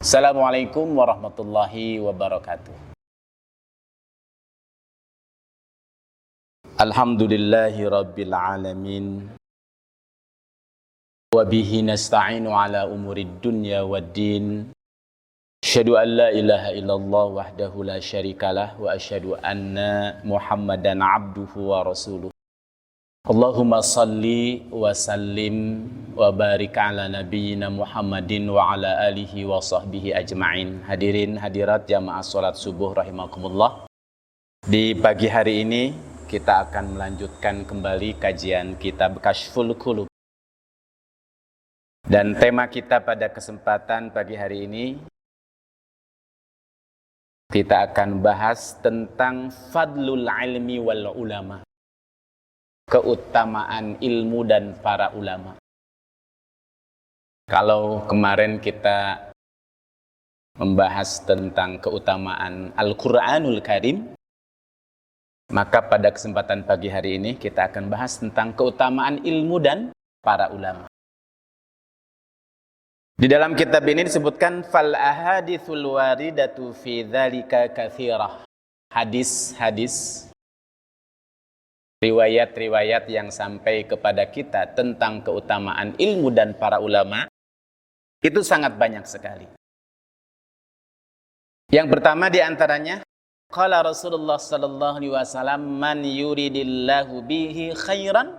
Assalamualaikum warahmatullahi wabarakatuh. Alhamdulillahi rabbil alamin. Wa bihi nasta'inu ala umurid dunya waddin. Asyhadu an la ilaha illallah wahdahu la syarikalah wa asyhadu anna Muhammadan abduhu wa rasuluh. Allahumma salli wa sallim wa barik ala nabiyyina Muhammadin wa ala alihi wa sahbihi ajma'in. Hadirin hadirat jamaah salat subuh rahimakumullah. Di pagi hari ini kita akan melanjutkan kembali kajian kitab Kasyful Qulub. Dan tema kita pada kesempatan pagi hari ini kita akan bahas tentang fadlul ilmi wal ulama. Keutamaan ilmu dan para ulama. Kalau kemarin kita membahas tentang keutamaan Al-Quranul Karim, maka pada kesempatan pagi hari ini kita akan bahas tentang keutamaan ilmu dan para ulama. Di dalam kitab ini disebutkan fal ahaditsul waridatu fi dzalika katsirah. Hadis-hadis, riwayat-riwayat yang sampai kepada kita tentang keutamaan ilmu dan para ulama itu sangat banyak sekali. Yang pertama di antaranya, qala Rasulullah sallallahu alaihi wasallam, man yuridillahu bihi khairan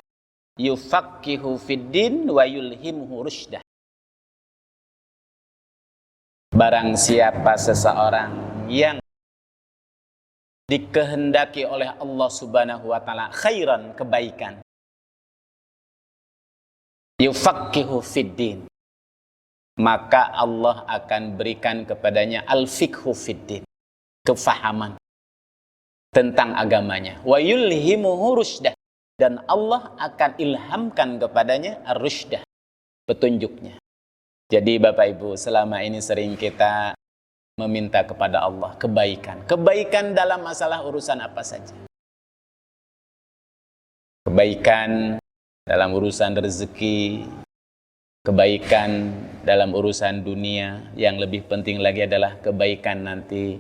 yufaqqihu fid din wa yulhimhu rusydah. Barang siapa seseorang yang dikehendaki oleh Allah Subhanahu wa taala khairan, kebaikan, yufaqqihu fiddin, maka Allah akan berikan kepadanya al-fiqhu fiddin, kefahaman tentang agamanya, wa yulhimuhu rusydah, dan Allah akan ilhamkan kepadanya ar-rusydah, petunjuknya. Jadi Bapak Ibu, selama ini sering kita meminta kepada Allah kebaikan. Kebaikan dalam masalah urusan apa saja. Kebaikan dalam urusan rezeki, kebaikan dalam urusan dunia, yang lebih penting lagi adalah kebaikan nanti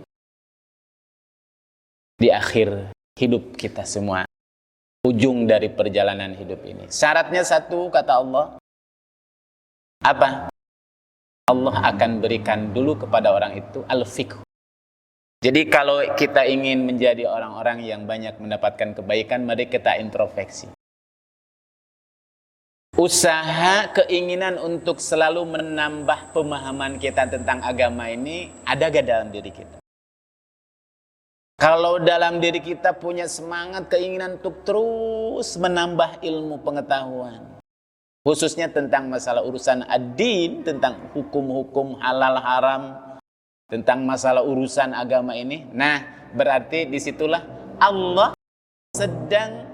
di akhir hidup kita semua. Ujung dari perjalanan hidup ini. Syaratnya satu, kata Allah. Apa? Allah akan berikan dulu kepada orang itu al-fiqh. Jadi kalau kita ingin menjadi orang-orang yang banyak mendapatkan kebaikan, mari kita introspeksi. Usaha, keinginan untuk selalu menambah pemahaman kita tentang agama ini ada gak dalam diri kita? Kalau dalam diri kita punya semangat, keinginan untuk terus menambah ilmu pengetahuan, khususnya tentang masalah urusan ad-din, tentang hukum-hukum halal haram, tentang masalah urusan agama ini. Nah, berarti disitulah Allah sedang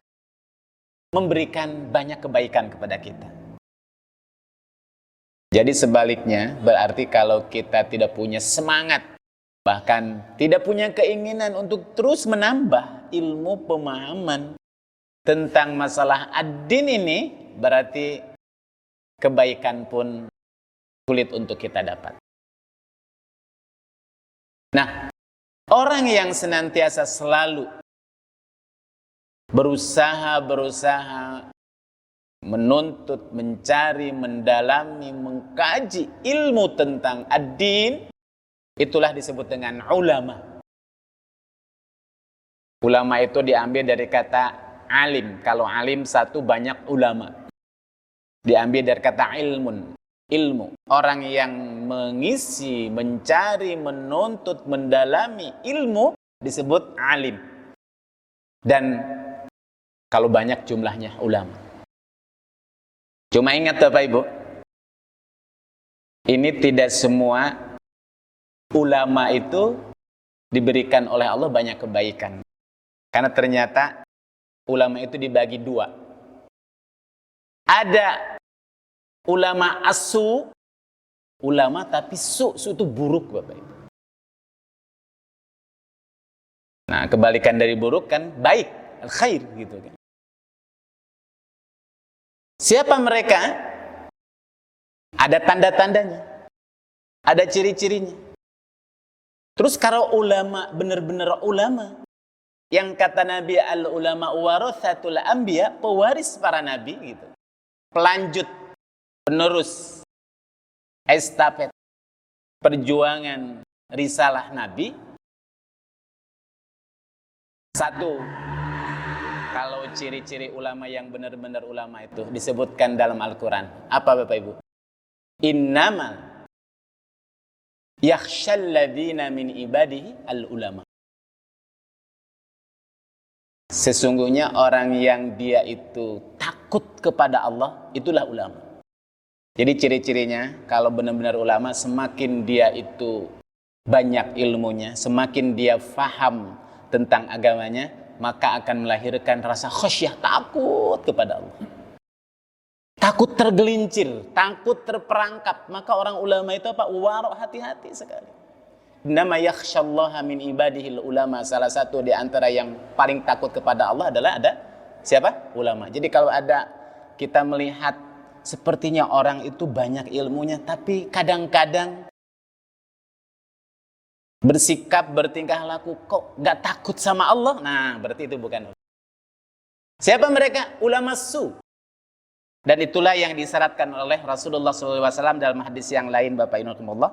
memberikan banyak kebaikan kepada kita. Jadi sebaliknya, berarti kalau kita tidak punya semangat, bahkan tidak punya keinginan untuk terus menambah ilmu pemahaman tentang masalah ad-din ini, berarti kebaikan pun sulit untuk kita dapat. Nah, orang yang senantiasa selalu berusaha menuntut, mencari, mendalami, mengkaji ilmu tentang ad-din, itulah disebut dengan ulama. Ulama itu diambil dari kata alim. Kalau alim satu, banyak ulama. Diambil dari kata ilmun, ilmu. Orang yang mengisi, mencari, menuntut, mendalami ilmu disebut alim. Dan kalau banyak jumlahnya ulama. Cuma ingat Bapak Ibu, ini tidak semua ulama itu diberikan oleh Allah banyak kebaikan. Karena ternyata ulama itu dibagi dua. Ada ulama asu, ulama tapi su itu buruk Bapak Ibu. Nah, kebalikan dari buruk kan baik, al-khair gitu kan. Siapa mereka? Ada tanda-tandanya, ada ciri-cirinya. Terus kalau ulama, benar-benar ulama, yang kata Nabi al-ulama warathatul anbiya, pewaris para nabi gitu. Pelanjut, penerus, estafet, perjuangan risalah Nabi. Satu, kalau ciri-ciri ulama yang benar-benar ulama itu disebutkan dalam Al-Quran. Apa Bapak Ibu? Innama yakhshal ladina min ibadihi al-ulama. Sesungguhnya orang yang dia itu takut kepada Allah, itulah ulama. Jadi ciri-cirinya kalau benar-benar ulama, semakin dia itu banyak ilmunya, semakin dia faham tentang agamanya, maka akan melahirkan rasa khasyah, takut kepada Allah. Takut tergelincir, takut terperangkap. Maka orang ulama itu apa? Waro, hati-hati sekali. Nama yakhsyallaha min ibadihil ulama. Salah satu di antara yang paling takut kepada Allah adalah ada siapa? Ulama. Jadi kalau ada kita melihat sepertinya orang itu banyak ilmunya, tapi kadang-kadang bersikap, bertingkah laku kok gak takut sama Allah, nah berarti itu bukan ulama. Siapa mereka? Ulama su. Dan itulah yang disyaratkan oleh Rasulullah SAW dalam hadis yang lain, Bapak Innakumullah.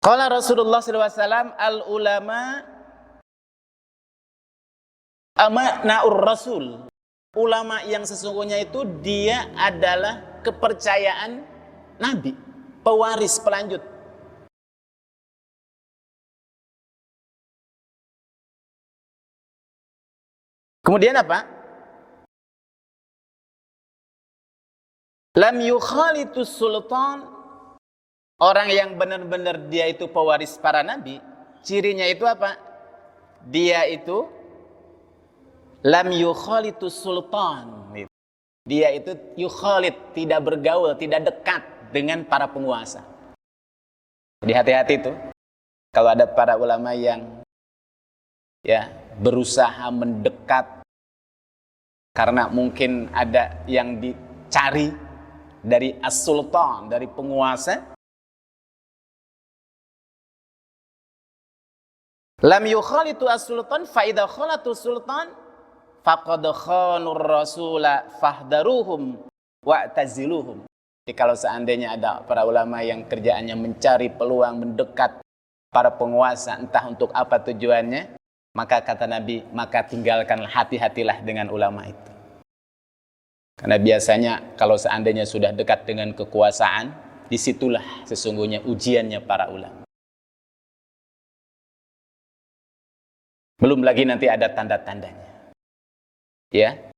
Qala Rasulullah SAW, al-ulama amana'ur rasul. Ulama yang sesungguhnya itu dia adalah kepercayaan Nabi, pewaris, pelanjut. Kemudian apa? Lam yukhalitus sultan. Orang yang benar-benar dia itu pewaris para nabi, cirinya itu apa? Dia itu lam yukhalitus sultan. Dia itu yukhalit, tidak bergaul, tidak dekat dengan para penguasa. Jadi hati-hati tuh. Kalau ada para ulama yang ya berusaha mendekat karena mungkin ada yang dicari dari as-sultan, dari penguasa. Lam yukhalitu as-sultan fa idza khalatu sultan faqad khanur rasula fahdaruhum wa'taziluhum. Jadi kalau seandainya ada para ulama yang kerjaannya mencari peluang mendekat para penguasa, entah untuk apa tujuannya, maka kata Nabi, maka tinggalkanlah, hati-hatilah dengan ulama itu. Karena biasanya kalau seandainya sudah dekat dengan kekuasaan, disitulah sesungguhnya ujiannya para ulama. Belum lagi nanti ada tanda-tandanya. Ya.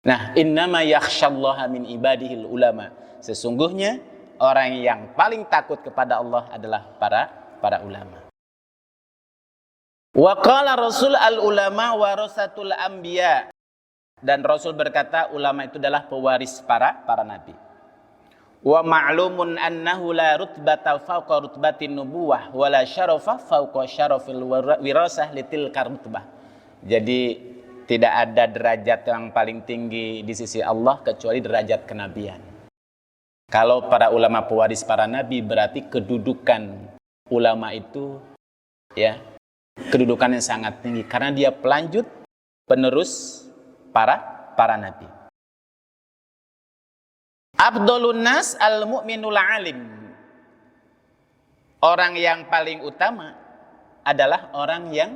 Nah, innama yakhsyallaha min ibadihil ulama. Sesungguhnya orang yang paling takut kepada Allah adalah para ulama. Wa qala Rasul al-ulama warasatul anbiya. Dan Rasul berkata ulama itu adalah pewaris para nabi. Wa ma'lumun annahu la rutbata fawqa rutbatin nubuwah wa la syarafa fawqa syarafil wirasah litilka rutbah. Jadi tidak ada derajat yang paling tinggi di sisi Allah kecuali derajat kenabian. Kalau para ulama pewaris para nabi, berarti kedudukan ulama itu ya kedudukannya sangat tinggi karena dia pelanjut, penerus para nabi. Afdhalun nas al-mu'minul alim. Orang yang paling utama adalah orang yang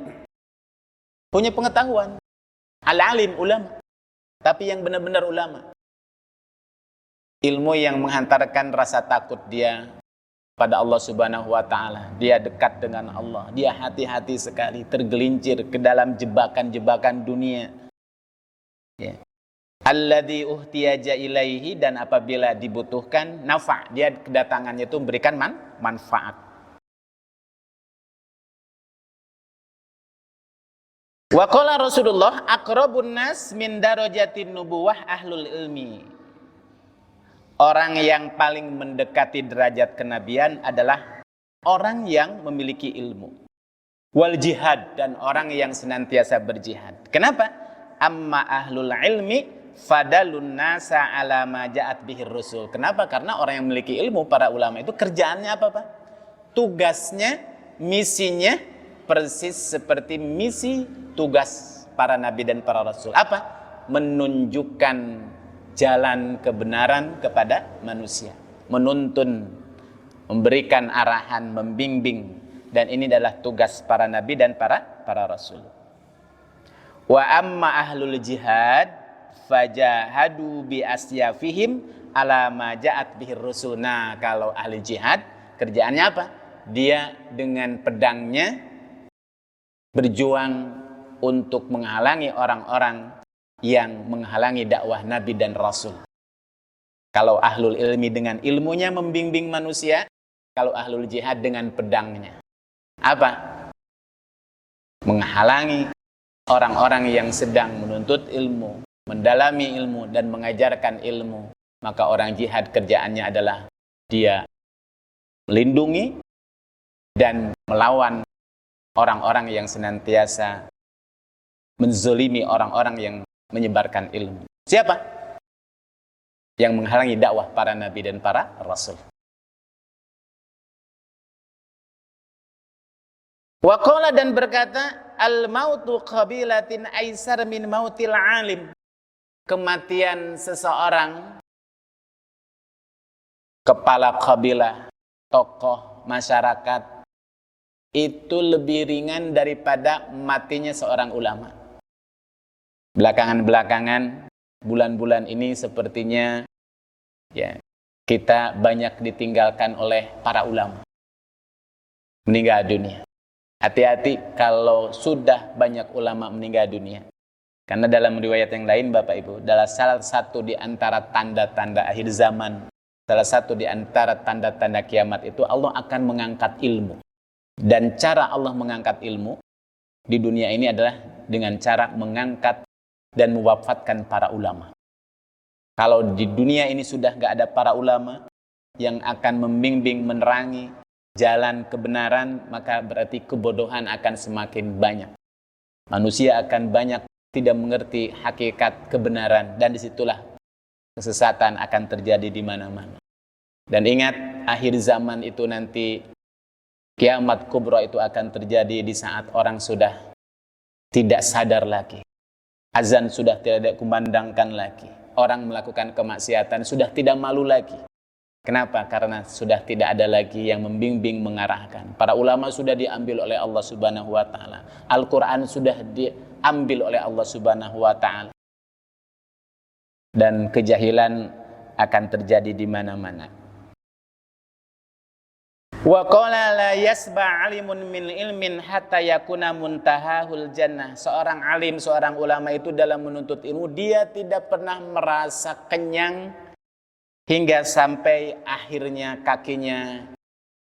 punya pengetahuan. Al-alim, ulama. Tapi yang benar-benar ulama. Ilmu yang menghantarkan rasa takut dia pada Allah Subhanahu wa taala. Dia dekat dengan Allah. Dia hati-hati sekali, tergelincir ke dalam jebakan-jebakan dunia. Ya. Alladzi uhtiyaja ilaihi, dan apabila dibutuhkan nafa', dia kedatangannya itu memberikan manfaat. Wa qala Rasulullah aqrabun nas min darajatin nubuwah ahlul ilmi. Orang yang paling mendekati derajat kenabian adalah orang yang memiliki ilmu. Wal jihad, dan orang yang senantiasa berjihad. Kenapa? Amma ahlul ilmi fadalun nasa ala ma ja'at bihir rusul. Kenapa? Karena orang yang memiliki ilmu, para ulama itu kerjaannya apa, Pak? tugasnya, misinya persis seperti misi tugas para nabi dan para rasul. Apa? Menunjukkan jalan kebenaran kepada manusia, menuntun, memberikan arahan, membimbing. Dan ini adalah tugas para nabi dan para rasul. Wa amma ahlul jihad fajahadu bi asyafihim ala ma ja'at bihir rusul. Nah, kalau ahli jihad kerjaannya apa? Dia dengan pedangnya berjuang untuk menghalangi orang-orang yang menghalangi dakwah nabi dan rasul. Kalau ahlul ilmi dengan ilmunya membimbing manusia, kalau ahlul jihad dengan pedangnya apa? Menghalangi orang-orang yang sedang menuntut ilmu, mendalami ilmu dan mengajarkan ilmu. Maka orang jihad kerjaannya adalah dia melindungi dan melawan orang-orang yang senantiasa menzolimi orang-orang yang menyebarkan ilmu. Siapa? Yang menghalangi dakwah para nabi dan para rasul. Waqala dan berkata, al-mautu qabilatin aisar min mautil alim. Kematian seseorang kepala kabilah, tokoh masyarakat itu lebih ringan daripada matinya seorang ulama. Belakangan-belakangan, bulan-bulan ini sepertinya ya, kita banyak ditinggalkan oleh para ulama. Meninggal dunia. Hati-hati kalau sudah banyak ulama meninggal dunia. Karena dalam riwayat yang lain Bapak Ibu, dalam salah satu di antara tanda-tanda akhir zaman, salah satu di antara tanda-tanda kiamat itu Allah akan mengangkat ilmu. Dan cara Allah mengangkat ilmu di dunia ini adalah dengan cara mengangkat dan mewafatkan para ulama. Kalau di dunia ini sudah gak ada para ulama yang akan membimbing, menerangi jalan kebenaran, maka berarti kebodohan akan semakin banyak. Manusia akan banyak tidak mengerti hakikat kebenaran, dan disitulah kesesatan akan terjadi di mana-mana. Dan ingat, akhir zaman itu nanti kiamat kubra itu akan terjadi di saat orang sudah tidak sadar lagi. Azan sudah tidak dikumandangkan lagi. Orang melakukan kemaksiatan sudah tidak malu lagi. Kenapa? Karena sudah tidak ada lagi yang membimbing, mengarahkan. Para ulama sudah diambil oleh Allah Subhanahu wa taala. Al-Qur'an sudah diambil oleh Allah Subhanahu wa taala. Dan kejahilan akan terjadi di mana-mana. Wa qala la yasba' 'alimun min ilmin hatta yakuna muntahahul jannah. Seorang alim, seorang ulama itu dalam menuntut ilmu, dia tidak pernah merasa kenyang hingga sampai akhirnya kakinya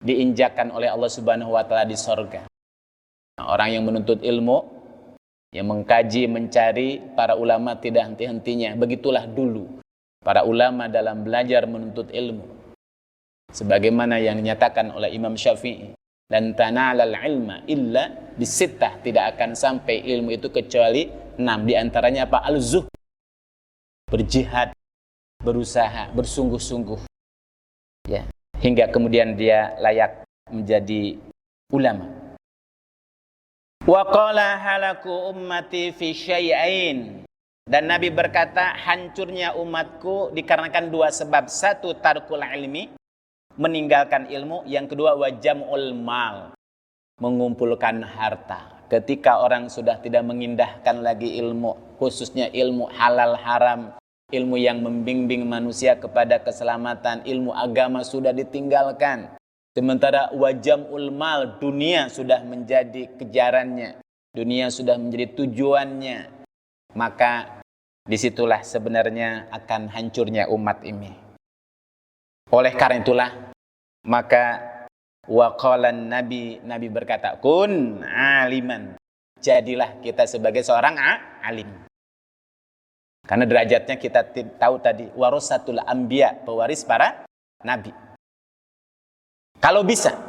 diinjakkan oleh Allah Subhanahu wa taala di sorga. Orang yang menuntut ilmu, yang mengkaji, mencari, para ulama tidak henti-hentinya. Begitulah dulu para ulama dalam belajar menuntut ilmu. Sebagaimana yang dinyatakan oleh Imam Syafi'i, dan tanalal ilma illa bisittah, tidak akan sampai ilmu itu kecuali 6. Di antaranya apa? Al-zuhd, berjihad, berusaha, bersungguh-sungguh, ya, hingga kemudian dia layak menjadi ulama. Wa qala halaku ummati fi syai'ain. Dan Nabi berkata, hancurnya umatku dikarenakan 2 sebab. 1, tarkul ilmi, meninggalkan ilmu. Yang kedua, wa jam'ul mal, mengumpulkan harta. Ketika orang sudah tidak mengindahkan lagi ilmu, khususnya ilmu halal haram, ilmu yang membimbing manusia kepada keselamatan, ilmu agama sudah ditinggalkan. Sementara wajamul mal, dunia sudah menjadi kejarannya, dunia sudah menjadi tujuannya. Maka disitulah sebenarnya akan hancurnya umat ini. Oleh karena itulah, maka waqalan Nabi berkata, kun aliman, jadilah kita sebagai seorang alim. Karena derajatnya kita tahu tadi, warasatul anbiya, pewaris para nabi. Kalau bisa,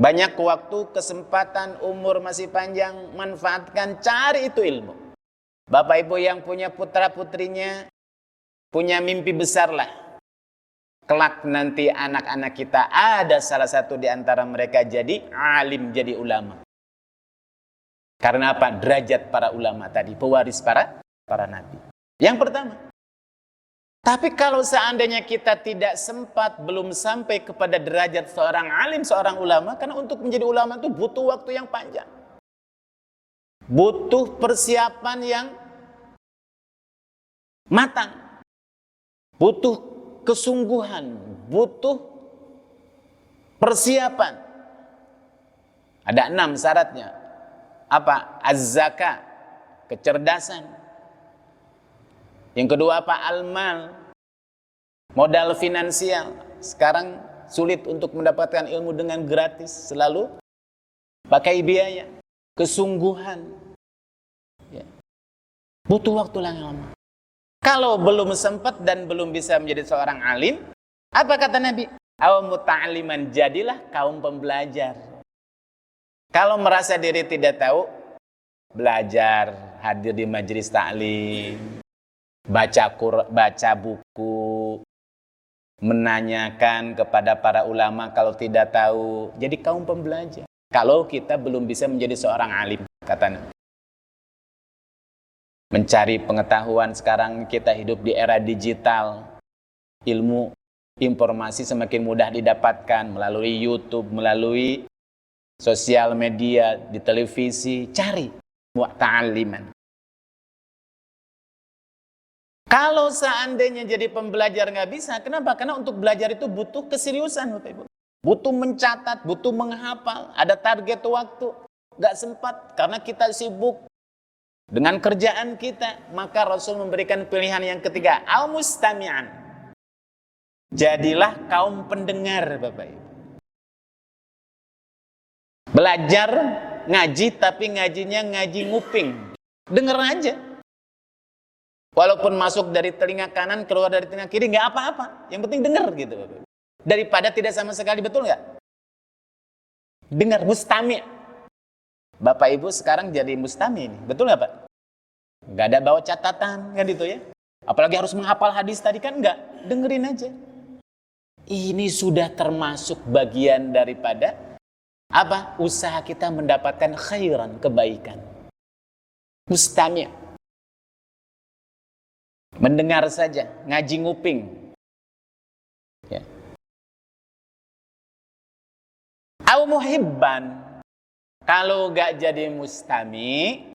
banyak waktu, kesempatan, umur masih panjang, manfaatkan, cari itu ilmu. Bapak Ibu yang punya putra putrinya, punya mimpi besar lah. kelak nanti anak-anak kita ada salah satu di antara mereka jadi alim, jadi ulama. Karena apa? Derajat para ulama tadi, pewaris para nabi. Yang pertama. Tapi kalau seandainya kita tidak sempat, belum sampai kepada derajat seorang alim, seorang ulama, karena untuk menjadi ulama itu butuh waktu yang panjang. Butuh persiapan yang matang. Butuh kesungguhan, butuh persiapan. Ada 6 syaratnya. Apa? Az-zaka, kecerdasan. Yang kedua apa? Al-mal, modal finansial. Sekarang sulit untuk mendapatkan ilmu dengan gratis, selalu pakai biaya. Kesungguhan, ya. Butuh waktu yang lama. Kalau belum sempat dan belum bisa menjadi seorang alim, apa kata Nabi? Aw muta'alliman, jadilah kaum pembelajar. Kalau merasa diri tidak tahu, belajar, hadir di majelis ta'lim, baca buku, menanyakan kepada para ulama kalau tidak tahu. Jadi kaum pembelajar. Kalau kita belum bisa menjadi seorang alim, katanya. Mencari pengetahuan, sekarang kita hidup di era digital. Ilmu, informasi semakin mudah didapatkan melalui YouTube, melalui sosial media, di televisi. Cari mu'ta'alliman. Kalau seandainya jadi pembelajar nggak bisa, kenapa? Karena untuk belajar itu butuh keseriusan, Bapak Ibu. Butuh mencatat, butuh menghafal, ada target waktu. Nggak sempat, karena kita sibuk dengan kerjaan kita. Maka Rasul memberikan pilihan yang ketiga, al-mustami'an. Jadilah kaum pendengar, Bapak Ibu. Belajar, ngaji, tapi ngajinya ngaji nguping. Dengar aja. Walaupun masuk dari telinga kanan, keluar dari telinga kiri, nggak apa-apa. Yang penting dengar gitu, Bapak. Daripada tidak sama sekali, betul nggak? Dengar, mustami'. Bapak Ibu sekarang jadi mustami' ini, betul nggak Pak? Nggak ada bawa catatan, kan gitu ya? Apalagi harus menghafal hadis tadi, kan nggak? Dengerin aja. Ini sudah termasuk bagian daripada apa? Usaha kita mendapatkan khairan, kebaikan. Mustami'. Mendengar saja, ngaji nguping. Ya. Au muhibban. Kalau gak jadi mustami,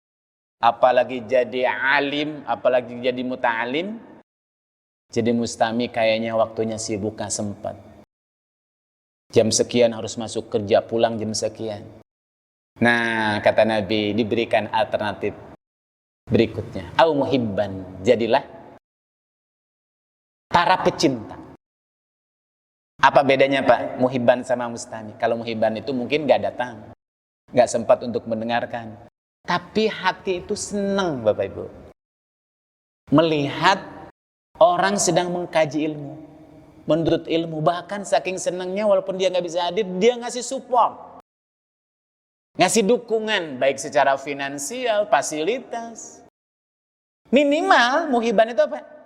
apalagi jadi alim, apalagi jadi muta'alim, jadi mustami kayaknya waktunya sibuk, gak sempat. Jam sekian harus masuk kerja, pulang jam sekian. Nah, kata Nabi, diberikan alternatif berikutnya. Au muhibban, jadilah para pecinta. Apa bedanya Pak, muhibban sama mustami? Kalau muhibban itu mungkin gak datang, gak sempat untuk mendengarkan. Tapi hati itu senang, Bapak Ibu, melihat orang sedang mengkaji ilmu, menuntut ilmu. Bahkan saking senangnya, walaupun dia gak bisa hadir, dia ngasih support, ngasih dukungan, baik secara finansial, fasilitas. Minimal muhibban itu apa?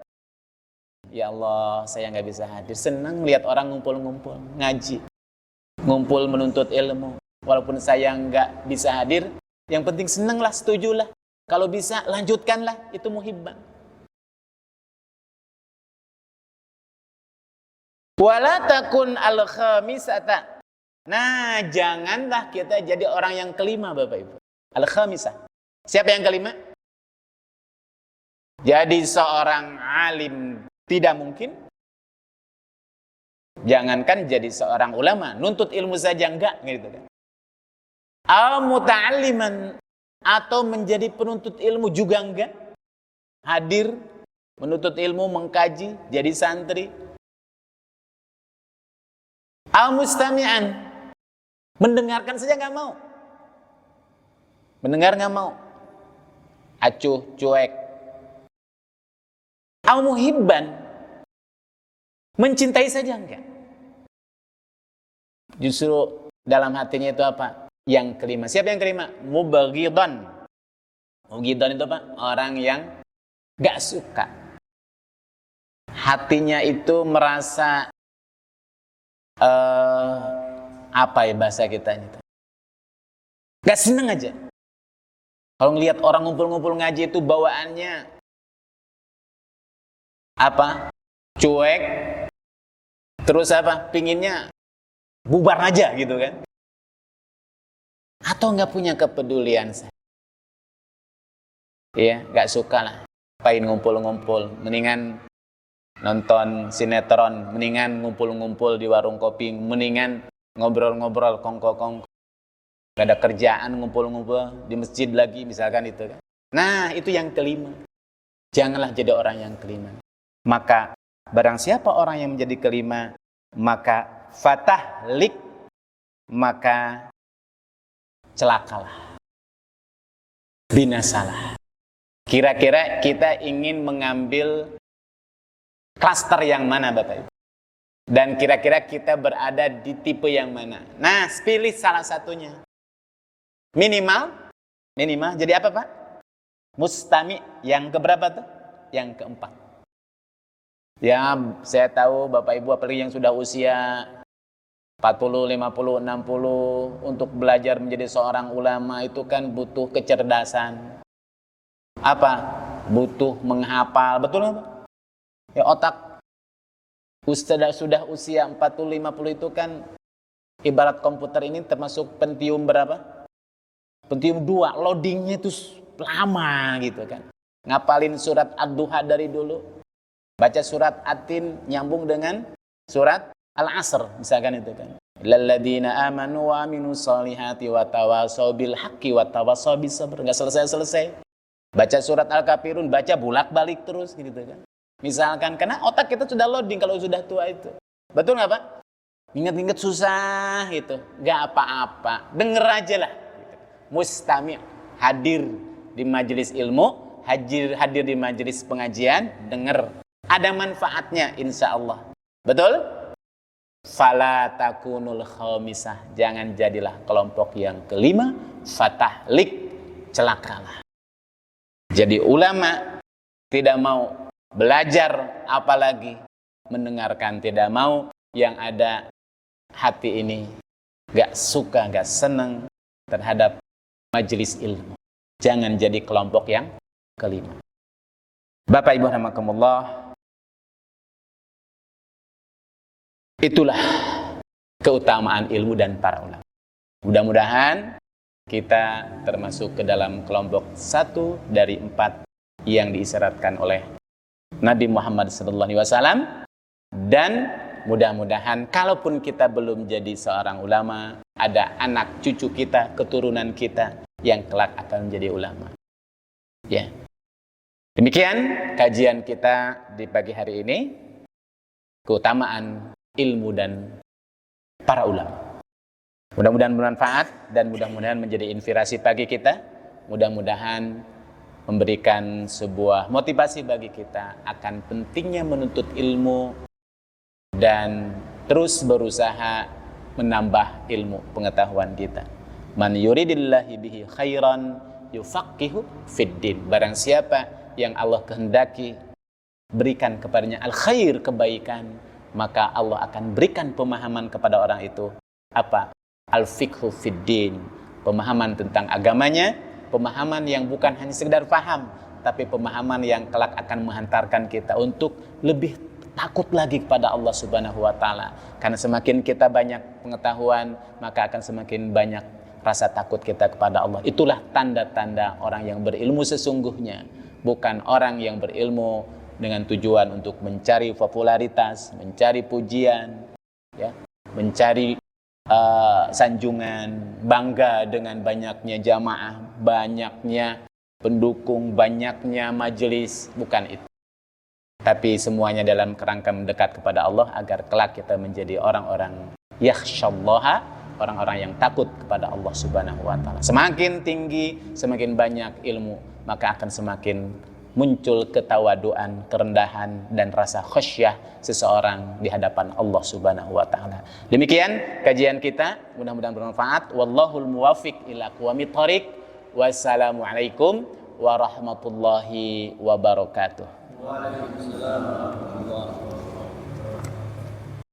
Ya Allah, saya nggak bisa hadir. Senang lihat orang ngumpul-ngumpul, ngaji, ngumpul menuntut ilmu. Walaupun saya nggak bisa hadir, yang penting senanglah, setujulah. Kalau bisa, lanjutkanlah. Itu muhibban. Wala takun al-khamisata. Nah, janganlah kita jadi orang yang kelima, Bapak Ibu. Al-khamisah. Siapa yang kelima? Jadi seorang alim tidak mungkin. Jangankan jadi seorang ulama, nuntut ilmu saja enggak, gitu kan. Al-muta'alliman, atau menjadi penuntut ilmu juga enggak. Hadir, menuntut ilmu, mengkaji, jadi santri. Al-mustami'an, mendengarkan saja enggak mau. Mendengar enggak mau. Acuh, cuek. Al-muhibban, mencintai saja enggak. Justru dalam hatinya itu apa? Yang kelima. Siapa yang kelima? Mubaghidan. Mubaghidan itu apa? Orang yang gak suka. Hatinya itu merasa apa ya bahasa kita itu? Gak seneng aja. Kalau ngelihat orang ngumpul-ngumpul ngaji itu bawaannya apa? Cuek. Terus apa? Pinginnya bubar aja gitu kan? Atau nggak punya kepedulian saya? Iya, nggak suka lah. Ngapain ngumpul-ngumpul? Mendingan nonton sinetron, mendingan ngumpul-ngumpul di warung kopi, mendingan ngobrol-ngobrol kongko-kongko. Gak ada kerjaan, ngumpul-ngumpul di masjid lagi, misalkan itu kan. Nah, itu yang kelima. Janganlah jadi orang yang kelima. Maka barang siapa orang yang menjadi kelima, maka fatahlik, maka celakalah, binasalah. Kira-kira kita ingin mengambil klaster yang mana Bapak Ibu? Dan kira-kira kita berada di tipe yang mana? Nah, pilih salah satunya. Minimal jadi apa Pak? Mustami yang keberapa tuh? Yang keempat. Ya, saya tahu Bapak Ibu apalagi yang sudah usia 40, 50, 60 untuk belajar menjadi seorang ulama itu kan butuh kecerdasan. Apa? Butuh menghafal, betul nggak Pak? Ya, otak sudah usia 40, 50 itu kan ibarat komputer ini termasuk Pentium berapa? Pentium 2, loadingnya itu lama gitu kan. Ngapalin surat Ad-Duha dari dulu, baca surat At-Tin nyambung dengan surat Al-Asr misalkan itu kan. Lalladzina amanu wa aminus solihati wa tawasaw bil haqqi wa tawasaw bis sabr. Enggak selesai-selesai. Baca surat Al-Kafirun, baca bolak-balik terus gitu kan. Misalkan karena otak kita sudah loading kalau sudah tua itu. Betul enggak Pak? Ingat-ingat susah gitu. Enggak apa-apa. Denger aja lah gitu. Mustami', hadir di majelis ilmu, hadir di majelis pengajian, denger. Ada manfaatnya insyaallah. Betul? Fala takunul khamisah, jangan jadilah kelompok yang kelima. Fatahlik, celakalah. Jadi ulama tidak mau belajar, apalagi mendengarkan, tidak mau yang ada hati ini gak suka, gak senang terhadap majelis ilmu. Jangan jadi kelompok yang kelima. Bapak Ibu rahimakumullah, itulah keutamaan ilmu dan para ulama. Mudah-mudahan kita termasuk ke dalam kelompok 1 dari 4 yang diisyaratkan oleh Nabi Muhammad SAW. Dan mudah-mudahan kalaupun kita belum jadi seorang ulama, ada anak cucu kita, keturunan kita yang kelak akan menjadi ulama. Ya. Demikian kajian kita di pagi hari ini, keutamaan ilmu dan para ulama. Mudah-mudahan bermanfaat dan mudah-mudahan menjadi inspirasi bagi kita. Mudah-mudahan memberikan sebuah motivasi bagi kita akan pentingnya menuntut ilmu dan terus berusaha menambah ilmu pengetahuan kita. Man yuridillahi bihi khairan yufaqihu fiddin. Barang siapa yang Allah kehendaki berikan kepadanya al-khair, kebaikan, maka Allah akan berikan pemahaman kepada orang itu. Apa? Al-fiqhu fiddin, pemahaman tentang agamanya, pemahaman yang bukan hanya sekedar paham, tapi pemahaman yang kelak akan menghantarkan kita untuk lebih takut lagi kepada Allah Subhanahu wa taala. Karena semakin kita banyak pengetahuan, maka akan semakin banyak rasa takut kita kepada Allah. Itulah tanda-tanda orang yang berilmu sesungguhnya, bukan orang yang berilmu dengan tujuan untuk mencari popularitas, mencari pujian, ya, mencari sanjungan, bangga dengan banyaknya jamaah, banyaknya pendukung, banyaknya majelis, bukan itu. Tapi semuanya dalam kerangka mendekat kepada Allah agar kelak kita menjadi orang-orang yakhsyallaha, orang-orang yang takut kepada Allah Subhanahu wa taala. Semakin tinggi, semakin banyak ilmu, maka akan semakin muncul ketawaduan, kerendahan dan rasa khasyah seseorang di hadapan Allah Subhanahu wa taala. Demikian kajian kita, mudah-mudahan bermanfaat. Wallahul muwaffiq ila aqwamit thoriq. Wassalamualaikum warahmatullahi wabarakatuh. Waalaikumsalam warahmatullahi wabarakatuh.